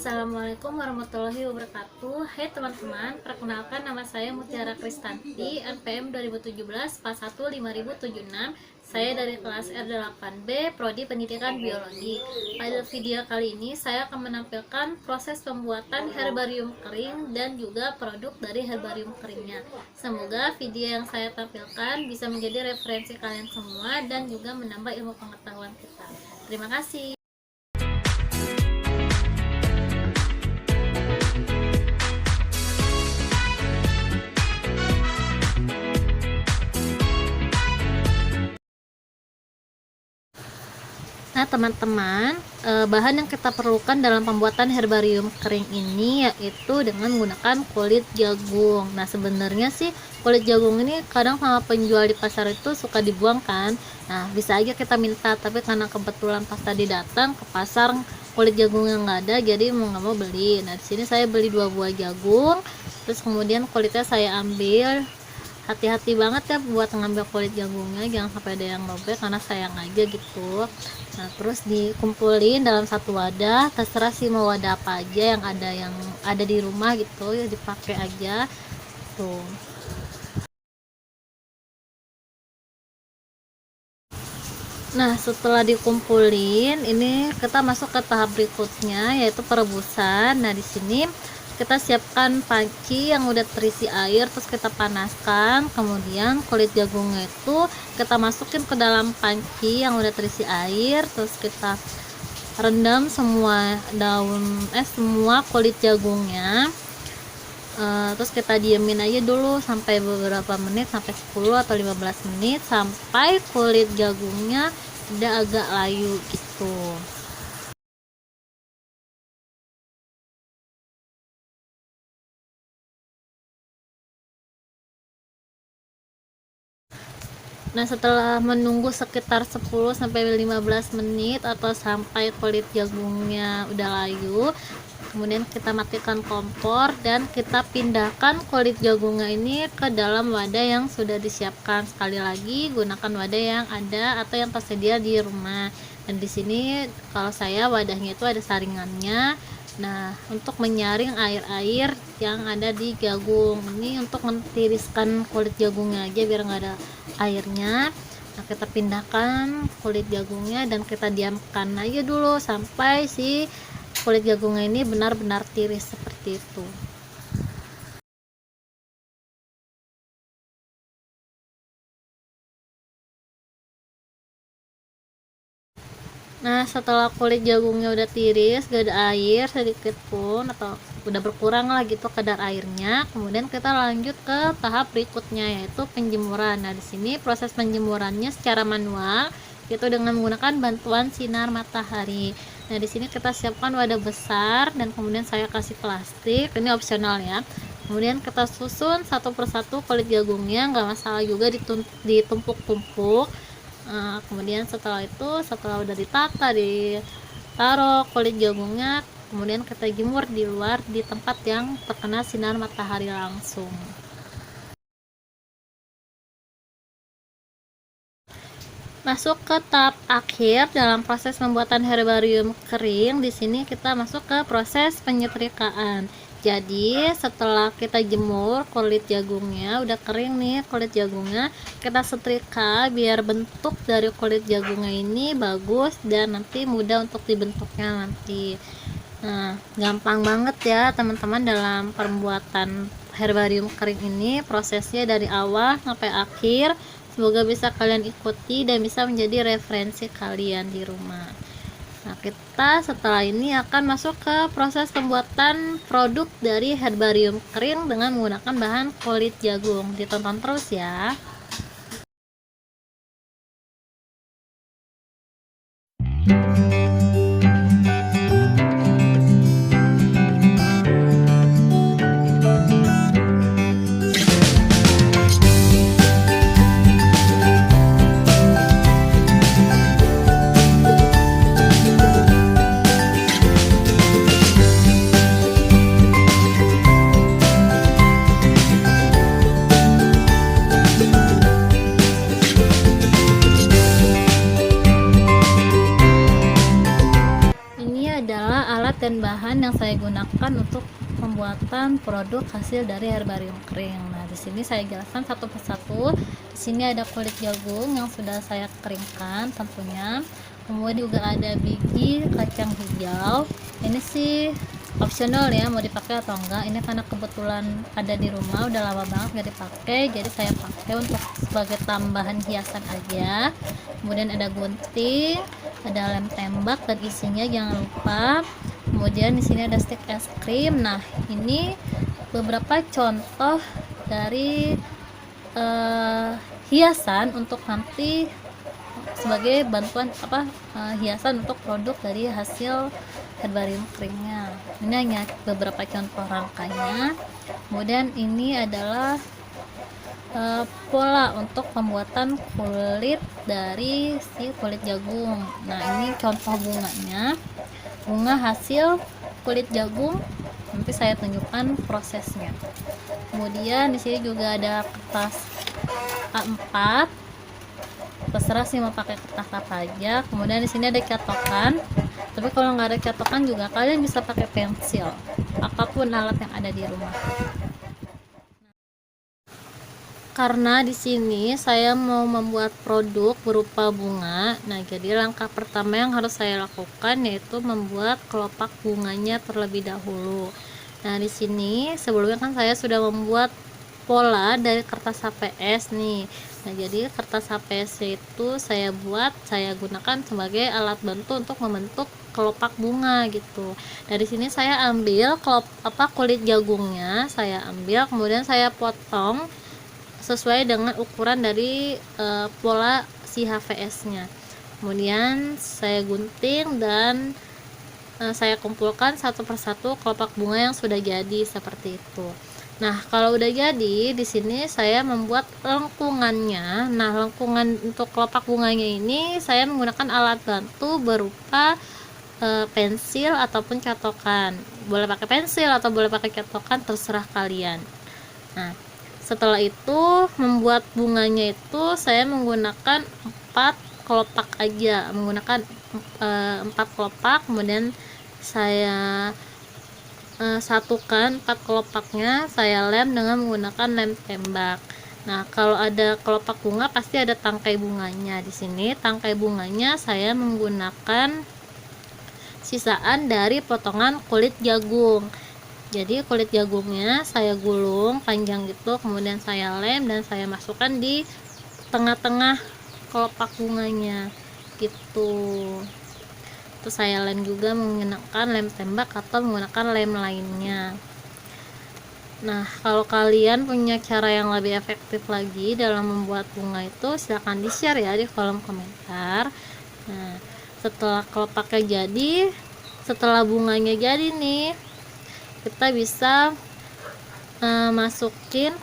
Assalamualaikum warahmatullahi wabarakatuh. Hai teman-teman, perkenalkan nama saya Mutiara Kristanti, NPM 2017 PAS 1 5076. Saya dari kelas R8B, Prodi Pendidikan Biologi. Pada video kali ini saya akan menampilkan proses pembuatan herbarium kering dan juga produk dari herbarium keringnya. Semoga video yang saya tampilkan bisa menjadi referensi kalian semua dan juga menambah ilmu pengetahuan kita. Terima kasih. Nah teman-teman, bahan yang kita perlukan dalam pembuatan herbarium kering ini yaitu dengan menggunakan kulit jagung. Nah sebenarnya sih kulit jagung ini kadang sama penjual di pasar itu suka dibuang kan. Nah bisa aja kita minta, tapi karena kebetulan pas tadi datang ke pasar kulit jagung yang nggak ada, jadi mau nggak mau beli. Nah di sini saya beli 2 buah jagung, terus kemudian kulitnya saya ambil. Hati-hati banget ya buat ngambil kulit jagungnya, jangan sampai ada yang robek karena sayang aja gitu. Nah terus dikumpulin dalam satu wadah, terserah sih mau wadah apa aja yang ada di rumah gitu ya, dipakai aja tuh. Nah setelah dikumpulin ini kita masuk ke tahap berikutnya yaitu perebusan. Nah di sini kita siapkan panci yang udah terisi air, terus kita panaskan, kemudian kulit jagungnya itu kita masukin ke dalam panci yang udah terisi air, terus kita rendam semua semua kulit jagungnya. Terus kita diemin aja dulu sampai beberapa menit, sampai 10 atau 15 menit sampai kulit jagungnya udah agak layu gitu. Nah setelah menunggu sekitar 10 sampai 15 menit atau sampai kulit jagungnya udah layu, kemudian kita matikan kompor dan kita pindahkan kulit jagungnya ini ke dalam wadah yang sudah disiapkan. Sekali lagi gunakan wadah yang ada atau yang tersedia di rumah. Dan di sini kalau saya wadahnya itu ada saringannya. Nah untuk menyaring air-air yang ada di jagung ini, untuk mentiriskan kulit jagungnya aja biar nggak ada airnya. Nah kita pindahkan kulit jagungnya dan kita diamkan aja dulu sampai si kulit jagungnya ini benar-benar tiris seperti itu. Nah setelah kulit jagungnya udah tiris, gak ada air sedikit pun atau udah berkurang lah gitu kadar airnya, kemudian kita lanjut ke tahap berikutnya yaitu penjemuran. Nah di sini proses penjemurannya secara manual yaitu dengan menggunakan bantuan sinar matahari. Nah di sini kita siapkan wadah besar dan kemudian saya kasih plastik, ini opsional ya. Kemudian kita susun satu persatu kulit jagungnya, nggak masalah juga ditumpuk-tumpuk. Kemudian setelah udah ditata, ditaruh kulit jagungnya, kemudian kita jemur di luar di tempat yang terkena sinar matahari langsung. Masuk ke tahap akhir dalam proses pembuatan herbarium kering. Di sini kita masuk ke proses penyetrikaan. Jadi setelah kita jemur kulit jagungnya udah kering nih, kulit jagungnya kita setrika biar bentuk dari kulit jagungnya ini bagus dan nanti mudah untuk dibentuknya nanti. Nah gampang banget ya teman-teman dalam pembuatan herbarium kering ini, prosesnya dari awal sampai akhir. Semoga bisa kalian ikuti dan bisa menjadi referensi kalian di rumah. Nah kita setelah ini akan masuk ke proses pembuatan produk dari herbarium kering dengan menggunakan bahan kulit jagung. Ditonton terus ya. alat dan bahan yang saya gunakan untuk pembuatan produk hasil dari herbarium kering. Nah, di sini saya jelaskan satu persatu. Di sini ada kulit jagung yang sudah saya keringkan tentunya. Kemudian juga ada biji kacang hijau. Ini sih opsional ya, mau dipakai atau enggak. Ini karena kebetulan ada di rumah, udah lama banget nggak dipakai, jadi saya pakai untuk sebagai tambahan hiasan aja. Kemudian ada gunting, ada lem tembak dan isinya jangan lupa. Kemudian di sini ada stik es krim. Nah, ini beberapa contoh dari hiasan untuk nanti sebagai bantuan hiasan untuk produk dari hasil herbarium keringnya. Ini hanya beberapa contoh rangkanya. Kemudian ini adalah pola untuk pembuatan kulit dari si kulit jagung. Nah, ini contoh bunganya, bunga hasil kulit jagung. Nanti saya tunjukkan prosesnya. Kemudian di sini juga ada kertas A4, terserah sih mau pakai kertas apa aja. Kemudian di sini ada catokan, tapi kalau nggak ada catokan juga kalian bisa pakai pensil, apapun alat yang ada di rumah. Karena di sini saya mau membuat produk berupa bunga, nah jadi langkah pertama yang harus saya lakukan yaitu membuat kelopak bunganya terlebih dahulu. Nah, di sini sebelumnya kan saya sudah membuat pola dari kertas HPS nih. Nah, jadi kertas HPS itu saya gunakan sebagai alat bantu untuk membentuk kelopak bunga gitu. Dari sini saya ambil kulit jagungnya, saya ambil, kemudian saya potong sesuai dengan ukuran dari pola si HVS-nya. Kemudian saya gunting dan saya kumpulkan satu persatu kelopak bunga yang sudah jadi seperti itu. Nah, kalau udah jadi, di sini saya membuat lengkungannya. Nah, lengkungan untuk kelopak bunganya ini saya menggunakan alat bantu berupa pensil ataupun catokan. Boleh pakai pensil atau boleh pakai catokan, terserah kalian. Nah, setelah itu membuat bunganya itu saya menggunakan 4 kelopak aja, menggunakan 4 kelopak. Kemudian saya satukan 4 kelopaknya, saya lem dengan menggunakan lem tembak. Nah, kalau ada kelopak bunga pasti ada tangkai bunganya. Di sini tangkai bunganya saya menggunakan sisaan dari potongan kulit jagung. Jadi kulit jagungnya saya gulung panjang gitu, kemudian saya lem dan saya masukkan di tengah-tengah kelopak bunganya gitu. Terus saya lem juga menggunakan lem tembak atau menggunakan lem lainnya. Nah, kalau kalian punya cara yang lebih efektif lagi dalam membuat bunga itu, silahkan di share ya di kolom komentar. Nah, setelah kelopaknya jadi, setelah bunganya jadi nih, kita bisa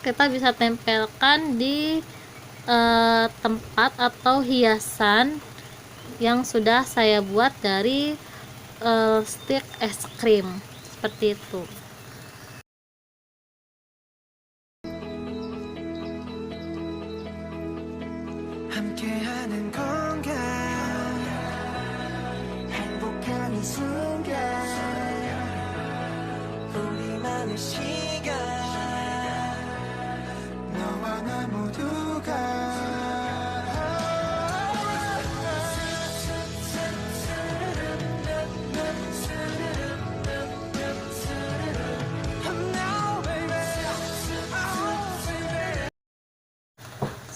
kita bisa tempelkan di tempat atau hiasan yang sudah saya buat dari stik es krim seperti itu.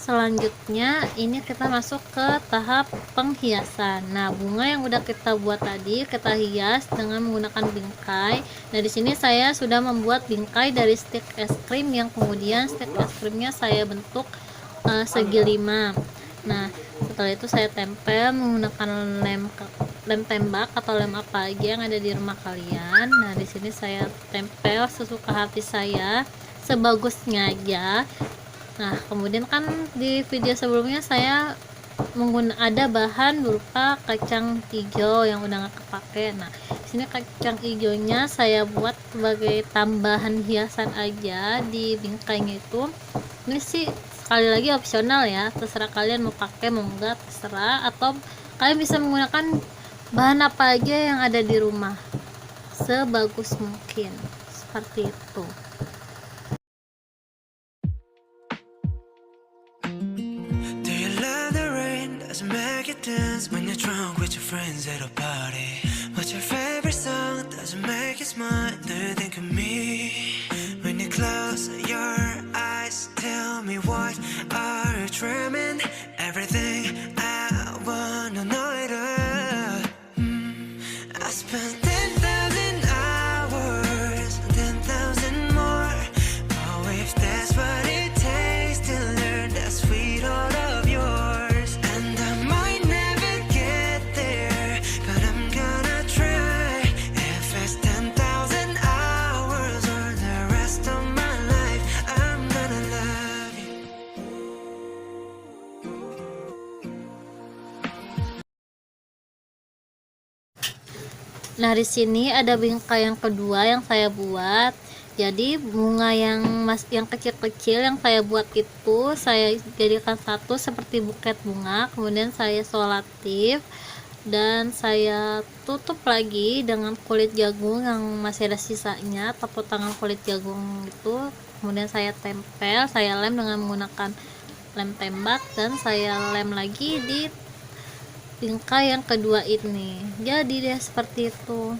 Selanjutnya ini kita masuk ke tahap penghiasan. Nah, bunga yang udah kita buat tadi kita hias dengan menggunakan bingkai. Nah, di sini saya sudah membuat bingkai dari stik es krim yang kemudian stik es krimnya saya bentuk segi 5. Nah, setelah itu saya tempel menggunakan lem tembak atau lem apa aja yang ada di rumah kalian. Nah, di sini saya tempel sesuka hati saya, sebagusnya aja. Nah, kemudian kan di video sebelumnya saya ada bahan berupa kacang hijau yang udah nggak kepake. Nah, di sini kacang hijaunya saya buat sebagai tambahan hiasan aja di bingkainya itu. Ini sih sekali lagi opsional ya, terserah kalian mau pakai mau enggak, terserah. Atau kalian bisa menggunakan bahan apa aja yang ada di rumah. sebagus mungkin, seperti itu. Do you love the rain? Does it make you dance when you're drunk with your friends at a party? What's your favorite song? Does it make you smile? Do you think of me? When you close your eyes, tell me what are you dreaming? Everything I wanna know it all. I spent 10,000 hours, 10,000 more. Oh, if that's what it takes to learn that sweet all of yours. And I might never get there, but I'm gonna try. If it's 10,000 hours or the rest of my life, I'm gonna love you. Nah, di sini ada bingkai yang kedua yang saya buat. Jadi bunga yang kecil-kecil yang saya buat itu saya jadikan satu seperti buket bunga, kemudian saya solatif dan saya tutup lagi dengan kulit jagung yang masih ada sisanya, tepuk tangan kulit jagung itu, kemudian saya tempel, saya lem dengan menggunakan lem tembak dan saya lem lagi di bingkai yang kedua ini. Jadi dia seperti itu.